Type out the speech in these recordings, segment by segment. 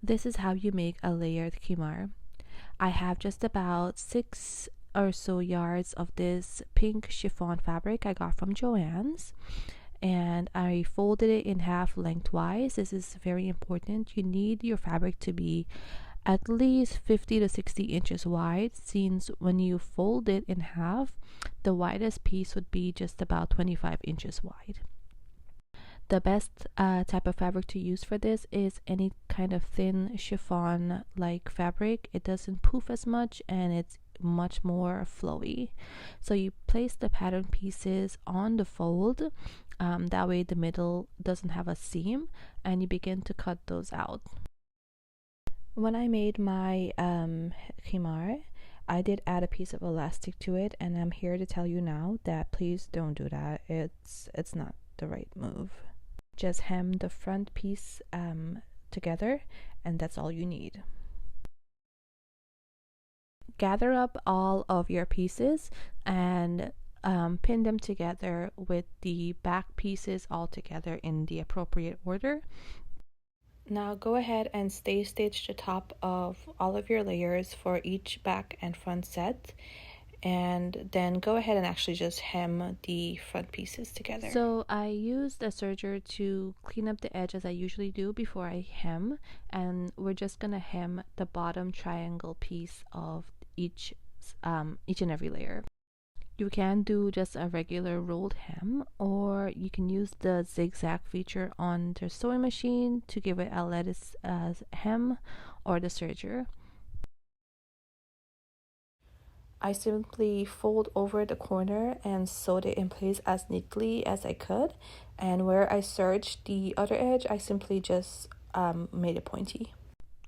This is how you make a layered khimar. I have just about 6 or so yards of this pink chiffon fabric I got from Joann's, and I folded it in half lengthwise. This is very important. You need your fabric to be at least 50 to 60 inches wide, since when you fold it in half, the widest piece would be just about 25 inches wide. The best type of fabric to use for this is any kind of thin chiffon like fabric. It doesn't poof as much and it's much more flowy. So you place the pattern pieces on the fold, that way the middle doesn't have a seam, and you begin to cut those out. When I made my khimar, I did add a piece of elastic to it, and I'm here to tell you now that please don't do that. It's not the right move. Just hem the front piece together, and that's all you need. Gather up all of your pieces and pin them together with the back pieces all together in the appropriate order. Now go ahead and stay stitch the top of all of your layers for each back and front set, and then go ahead and actually just hem the front pieces together. So I used a serger to clean up the edge as I usually do before I hem, and we're just gonna hem the bottom triangle piece of each and every layer. You can do just a regular rolled hem, or you can use the zigzag feature on the sewing machine to give it a lettuce hem, or the serger. I simply fold over the corner and sewed it in place as neatly as I could, and where I serged the other edge, I simply just made it pointy.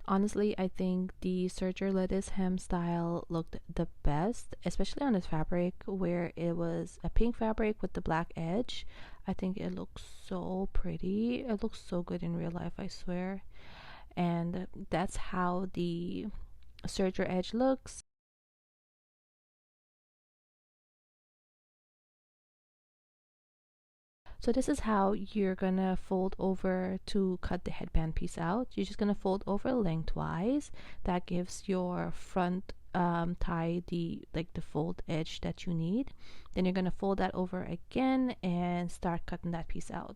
Honestly, I think the serger lettuce hem style looked the best, especially on this fabric where it was a pink fabric with the black edge. I think it looks so pretty. It looks so good in real life, I swear. And that's how the serger edge looks. So this is how you're gonna fold over to cut the headband piece out. You're just gonna fold over lengthwise. That gives your front tie the fold edge that you need. Then you're gonna fold that over again and start cutting that piece out.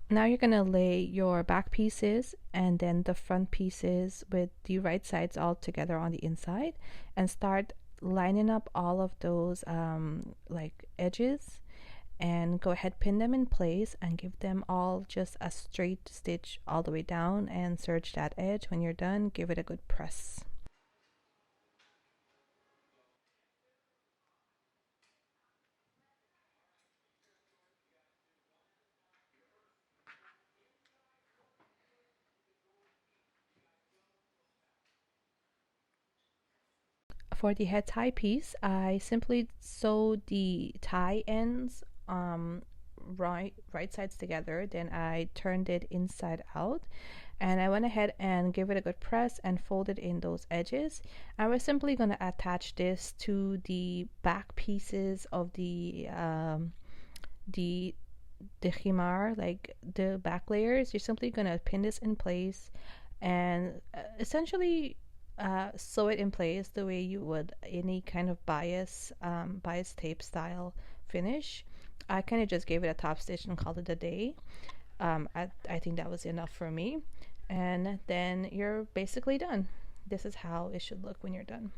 Now you're gonna lay your back pieces and then the front pieces with the right sides all together on the inside, and start lining up all of those like edges, and go ahead, pin them in place and give them all just a straight stitch all the way down, and serge that edge. When you're done, give it a good press. For the head tie piece, I simply sewed the tie ends right sides together, then I turned it inside out, and I went ahead and gave it a good press and folded in those edges. I was simply going to attach this to the back pieces of the khimar, like the back layers. You're simply going to pin this in place and essentially sew it in place the way you would any kind of bias tape style finish. I kind of just gave it a top stitch and called it a day. I think that was enough for me, and then you're basically done. This is how it should look when you're done.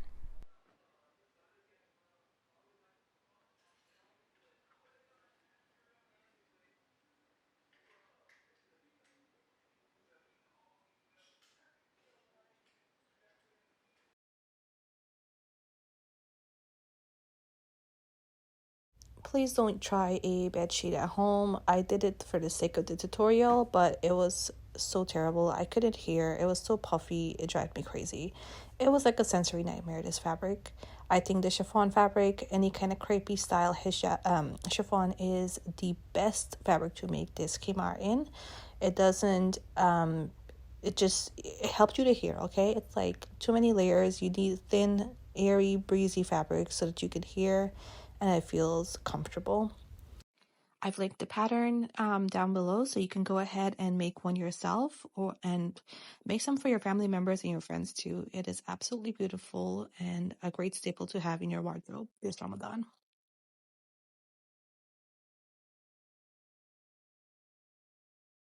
Please don't try a bed sheet at home. I did it for the sake of the tutorial, but it was so terrible. I couldn't hear. It was so puffy. It dragged me crazy. It was like a sensory nightmare, this fabric. I think the chiffon fabric, any kind of crepey style chiffon is the best fabric to make this khimar in. It doesn't it helps you to hear, okay? It's like too many layers. You need thin, airy, breezy fabric so that you can hear and it feels comfortable. I've linked the pattern down below so you can go ahead and make one yourself and make some for your family members and your friends too. It is absolutely beautiful and a great staple to have in your wardrobe this Ramadan.